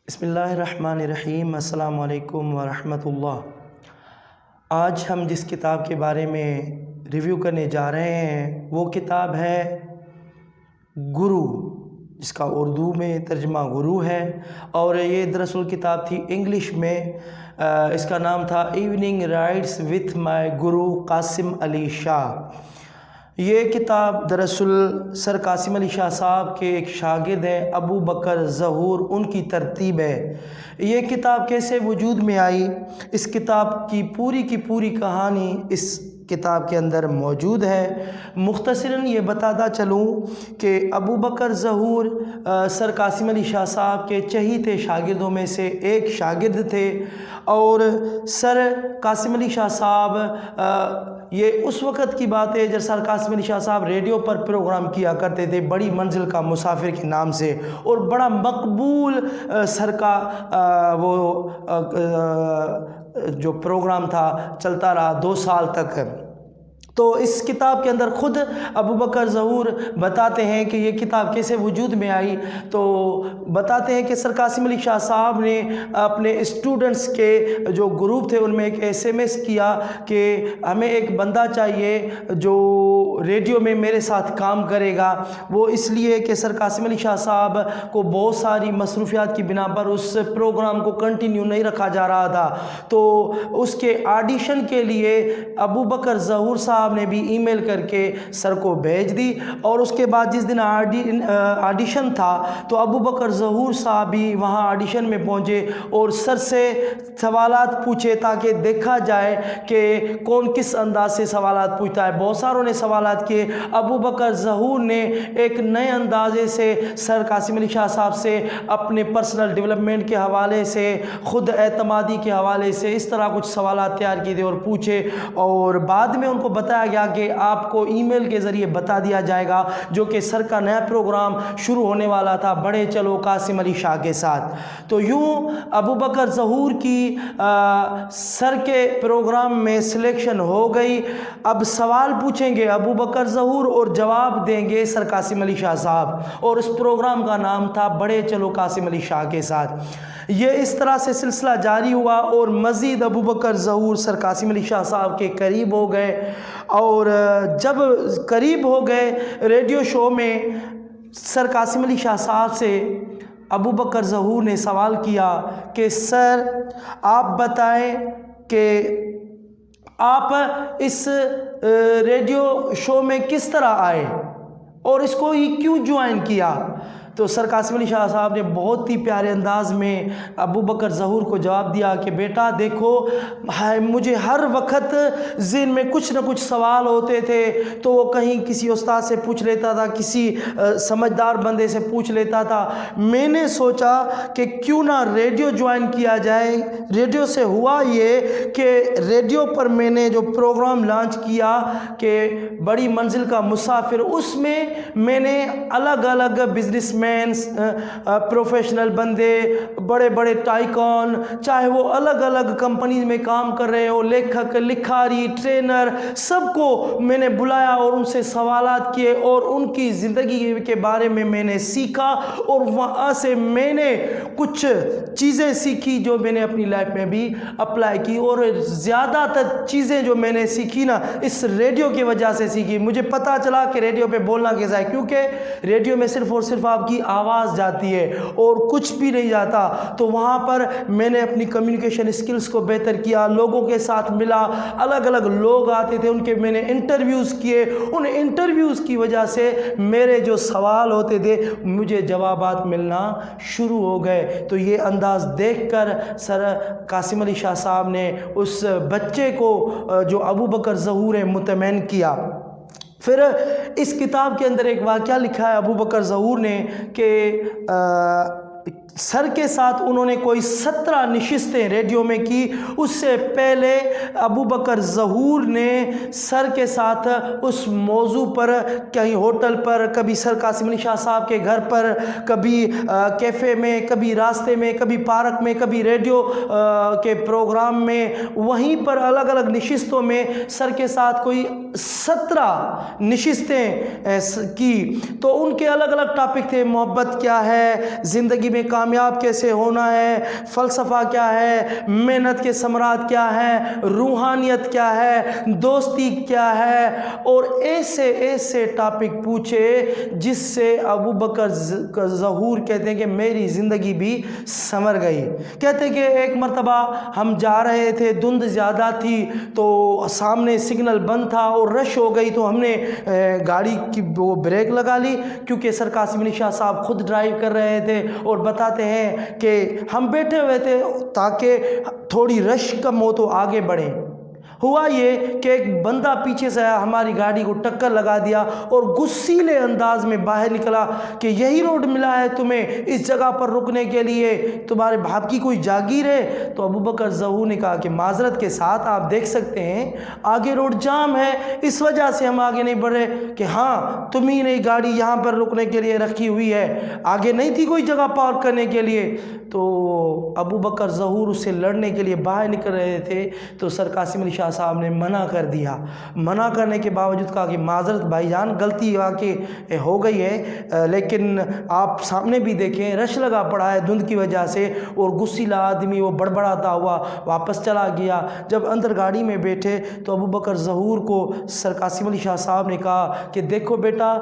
بسم اللہ الرحمن الرحیم۔ السلام علیکم ورحمۃ اللہ۔ آج ہم جس کتاب کے بارے میں ریویو کرنے جا رہے ہیں وہ کتاب ہے گرو، جس کا اردو میں ترجمہ گرو ہے، اور یہ دراصل کتاب تھی انگلش میں۔ اس کا نام تھا ایوننگ رائڈس وتھ مائی گرو قاسم علی شاہ۔ یہ کتاب دراصل سر قاسم علی شاہ صاحب کے ایک شاگرد ہیں ابو بکر ظہور، ان کی ترتیب ہے۔ یہ کتاب کیسے وجود میں آئی، اس کتاب کی پوری کہانی اس کتاب کے اندر موجود ہے۔ مختصراً یہ بتاتا چلوں کہ ابو بکر ظہور سر قاسم علی شاہ صاحب کے چہیتے شاگردوں میں سے ایک شاگرد تھے، اور سر قاسم علی شاہ صاحب یہ اس وقت کی بات ہے جب سر قاسم علی شاہ صاحب ریڈیو پر پروگرام کیا کرتے تھے بڑی منزل کا مسافر کے نام سے، اور بڑا مقبول سر کا وہ جو پروگرام تھا چلتا رہا 2 سال تک۔ تو اس کتاب کے اندر خود ابو بکر ظہور بتاتے ہیں کہ یہ کتاب کیسے وجود میں آئی۔ تو بتاتے ہیں کہ سر قاسم علی شاہ صاحب نے اپنے اسٹوڈنٹس کے جو گروپ تھے ان میں ایک SMS کیا کہ ہمیں ایک بندہ چاہیے جو ریڈیو میں میرے ساتھ کام کرے گا۔ وہ اس لیے کہ سر قاسم علی شاہ صاحب کو بہت ساری مصروفیات کی بنا پر اس پروگرام کو کنٹینیو نہیں رکھا جا رہا تھا، تو اس کے آڈیشن کے لیے ابو بکر ظہور صاحب نے بھی ای میل کر کے سر کو بھیج دی۔ اور اس کے بعد جس دن آڈیشن تھا تو ابو بکر ظہور صاحب بھی وہاں آڈیشن میں پہنچے اور سر سے سوالات پوچھے تاکہ دیکھا جائے کہ کون کس انداز سے سوالات پوچھتا ہے۔ بہت ساروں نے سوالات کیے، ابو بکر ظہور نے ایک نئے اندازے سے سر قاسم علی شاہ صاحب سے اپنے پرسنل ڈیولپمنٹ کے حوالے سے، خود اعتمادی کے حوالے سے اس طرح کچھ سوالات تیار کیے تھے اور پوچھے، اور بعد میں ان کو بتایا گیا کہ آپ کو ای میل کے ذریعے بتا دیا جائے گا، جو کہ سر کا نیا پروگرام شروع ہونے والا تھا بڑھے چلو قاسم علی شاہ کے ساتھ۔ تو یوں ابو بکر ظہور کی سر کے پروگرام میں سلیکشن ہو گئی۔ اب سوال پوچھیں گے ابو بکر ظہور اور جواب دیں گے سر قاسم علی شاہ صاحب، اور اس پروگرام کا نام تھا بڑھے چلو قاسم علی شاہ کے ساتھ۔ یہ اس طرح سے سلسلہ جاری ہوا، اور مزید ابو بکر ظہور سر قاسم علی شاہ صاحب کے قریب ہو گئے، اور جب قریب ہو گئے ریڈیو شو میں سر قاسم علی شاہ صاحب سے ابو بکر ظہور نے سوال کیا کہ سر آپ بتائیں کہ آپ اس ریڈیو شو میں کس طرح آئے اور اس کو ہی کیوں جوائن کیا؟ تو سر قاسم علی شاہ صاحب نے بہت ہی پیارے انداز میں ابو بکر ظہور کو جواب دیا کہ بیٹا دیکھو، مجھے ہر وقت ذہن میں کچھ نہ کچھ سوال ہوتے تھے، تو وہ کہیں کسی استاد سے پوچھ لیتا تھا، کسی سمجھدار بندے سے پوچھ لیتا تھا۔ میں نے سوچا کہ کیوں نہ ریڈیو جوائن کیا جائے۔ ریڈیو سے ہوا یہ کہ ریڈیو پر میں نے جو پروگرام لانچ کیا کہ بڑی منزل کا مسافر، اس میں نے الگ الگ بزنس پروفیشنل بندے، بڑے بڑے ٹائکون، چاہے وہ الگ الگ کمپنیز میں کام کر رہے ہو، لیکھک، لکھاری، ٹرینر، سب کو میں نے بلایا اور ان سے سوالات کیے اور ان کی زندگی کے بارے میں نے سیکھا، اور وہاں سے میں نے کچھ چیزیں سیکھی جو میں نے اپنی لائف میں بھی اپلائی کی، اور زیادہ تر چیزیں جو میں نے سیکھی نا اس ریڈیو کی وجہ سے سیکھی۔ مجھے پتا چلا کہ ریڈیو پہ بولنا کیسا ہے، کیونکہ ریڈیو میں صرف اور صرف آپ کی آواز جاتی ہے اور کچھ بھی نہیں جاتا۔ تو وہاں پر میں نے اپنی کمیونیکیشن اسکلز کو بہتر کیا، لوگوں کے ساتھ ملا، الگ الگ لوگ آتے تھے، ان کے میں نے انٹرویوز کیے، ان انٹرویوز کی وجہ سے میرے جو سوال ہوتے تھے مجھے جوابات ملنا شروع ہو گئے۔ تو یہ انداز دیکھ کر سر قاسم علی شاہ صاحب نے اس بچے کو جو ابو بکر ظہور ہے مطمئن کیا۔ پھر اس کتاب کے اندر ایک واقعہ لکھا ہے ابو بکر ظہور نے کہ سر کے ساتھ انہوں نے کوئی 17 نشستیں ریڈیو میں کی۔ اس سے پہلے ابو بکر ظہور نے سر کے ساتھ اس موضوع پر کہیں ہوٹل پر، کبھی سر قاسم علی شاہ صاحب کے گھر پر، کبھی کیفے میں، کبھی راستے میں، کبھی پارک میں، کبھی ریڈیو کے پروگرام میں، وہیں پر الگ الگ نشستوں میں سر کے ساتھ کوئی 17 نشستیں کی۔ تو ان کے الگ الگ ٹاپک تھے، محبت کیا ہے، زندگی میں کامیاب کیسے ہونا ہے، فلسفہ کیا ہے، محنت کے ثمرات کیا ہیں، روحانیت کیا ہے، دوستی کیا ہے، اور ایسے ایسے ٹاپک پوچھے جس سے ابو بکر ظہور کہتے ہیں کہ میری زندگی بھی سنور گئی۔ کہتے ہیں کہ ایک مرتبہ ہم جا رہے تھے، دھند زیادہ تھی تو سامنے سگنل بند تھا اور رش ہو گئی، تو ہم نے گاڑی کی وہ بریک لگا لی، کیونکہ سر قاسم علی شاہ صاحب خود ڈرائیو کر رہے تھے، اور بتاتے ہیں کہ ہم بیٹھے ہوئے تھے تاکہ تھوڑی رش کم ہو تو آگے بڑھیں۔ ہوا یہ کہ ایک بندہ پیچھے سے آیا، ہماری گاڑی کو ٹکر لگا دیا اور غصیلے انداز میں باہر نکلا کہ یہی روڈ ملا ہے تمہیں اس جگہ پر رکنے کے لیے، تمہارے باپ کی کوئی جاگیر ہے؟ تو ابو بکر ظہور نے کہا کہ معذرت کے ساتھ آپ دیکھ سکتے ہیں آگے روڈ جام ہے، اس وجہ سے ہم آگے نہیں بڑھ رہے۔ کہ ہاں تمہیں نہیں گاڑی یہاں پر رکنے کے لیے رکھی ہوئی ہے، آگے نہیں تھی کوئی جگہ پارک کرنے کے لیے۔ تو ابو بکر ظہور اس سے لڑنے کے لیے باہر نکل رہے تھے، تو سر قاسم علی شاہ صاحب نے منع کر دیا۔ منع کرنے کے باوجود کہا کہ معذرت بھائی جان، غلطی واقع ہو گئی ہے، لیکن آپ سامنے بھی دیکھیں رش لگا پڑا ہے دھند کی وجہ سے، اور غصیلا آدمی وہ بڑبڑاتا ہوا واپس چلا گیا۔ جب اندر گاڑی میں بیٹھے تو ابو بکر ظہور کو سر قاسم علی شاہ صاحب نے کہا کہ دیکھو بیٹا،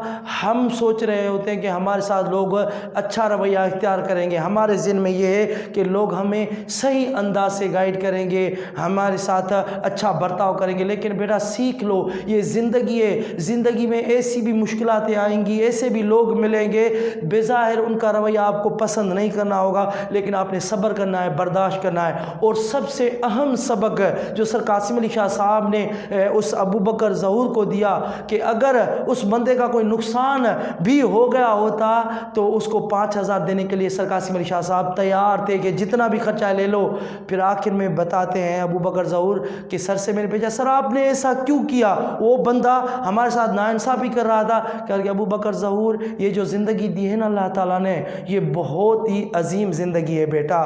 ہم سوچ رہے ہوتے ہیں کہ ہمارے ساتھ لوگ اچھا رویہ اختیار کریں گے، ہمارے ذہن میں یہ ہے کہ لوگ ہمیں صحیح انداز سے گائیڈ کریں گے، ہمارے ساتھ اچھا برتاؤ کریں گے، لیکن بیٹا سیکھ لو، یہ زندگی ہے، زندگی میں ایسی بھی مشکلات آئیں گی، ایسے بھی لوگ ملیں گے، بظاہر ان کا رویہ آپ کو پسند نہیں کرنا ہوگا، لیکن آپ نے صبر کرنا ہے، برداشت کرنا ہے۔ اور سب سے اہم سبق جو سر قاسم علی شاہ صاحب نے اس ابو بکر ظہور کو دیا کہ اگر اس بندے کا کوئی نقصان بھی ہو گیا ہوتا تو اس کو 5,000 دینے کے لیے سر قاسم علی شاہ صاحب تیار تھے کہ جتنا بھی خرچہ لے لو۔ پھر آخر میں بتاتے ہیں ابو بکر ظہور کہ سر سے میں نے بھیجا، سر آپ نے ایسا کیوں کیا؟ وہ بندہ ہمارے ساتھ ناانصافی کر رہا تھا۔ کہ ابو بکر ظہور، یہ جو زندگی دی ہے نا اللہ تعالیٰ نے، یہ بہت ہی عظیم زندگی ہے بیٹا،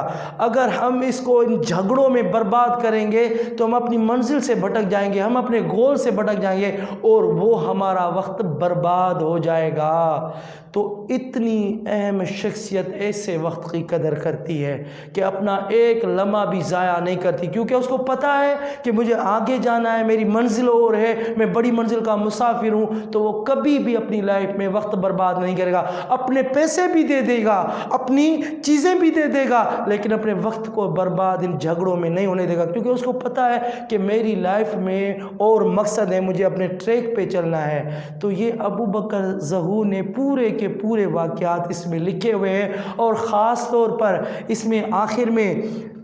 اگر ہم اس کو ان جھگڑوں میں برباد کریں گے تو ہم اپنی منزل سے بھٹک جائیں گے، ہم اپنے گول سے بھٹک جائیں گے، اور وہ ہمارا وقت برباد ہو جائے گا۔ تو اتنی اہم شخصیت ایسے وقت کی قدر کرتی ہے کہ اپنا ایک لمحہ بھی ضائع نہیں کرتی، کیونکہ اس کو پتہ ہے کہ مجھے آگے جانا ہے، میری منزل اور ہے، میں بڑی منزل کا مسافر ہوں، تو وہ کبھی بھی اپنی لائف میں وقت برباد نہیں کرے گا، اپنے پیسے بھی دے دے گا، اپنی چیزیں بھی دے دے گا، لیکن اپنے وقت کو برباد ان جھگڑوں میں نہیں ہونے دے گا، کیونکہ اس کو پتہ ہے کہ میری لائف میں اور مقصد ہے، مجھے اپنے ٹریک پہ چلنا ہے۔ تو یہ ابو بکر ظہور نے پورے کے پورے واقعات اس میں لکھے ہوئے ہیں، اور خاص طور پر اس میں آخر میں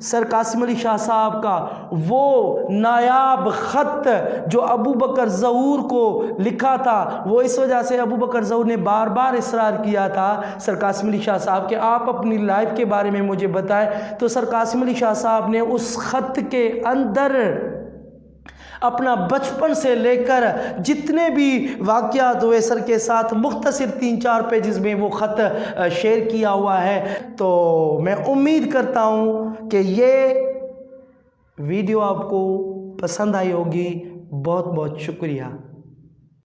سر قاسم علی شاہ صاحب کا وہ نایاب خط جو ابو بکر ظہور کو لکھا تھا، وہ اس وجہ سے ابو بکر ظہور نے بار بار اصرار کیا تھا سر قاسم علی شاہ صاحب کہ آپ اپنی لائف کے بارے میں مجھے بتائیں، تو سر قاسم علی شاہ صاحب نے اس خط کے اندر اپنا بچپن سے لے کر جتنے بھی واقعات ہوئے سر کے ساتھ مختصر 3-4 پیجز میں وہ خط شیئر کیا ہوا ہے۔ تو میں امید کرتا ہوں کہ یہ ویڈیو آپ کو پسند آئی ہوگی۔ بہت بہت شکریہ۔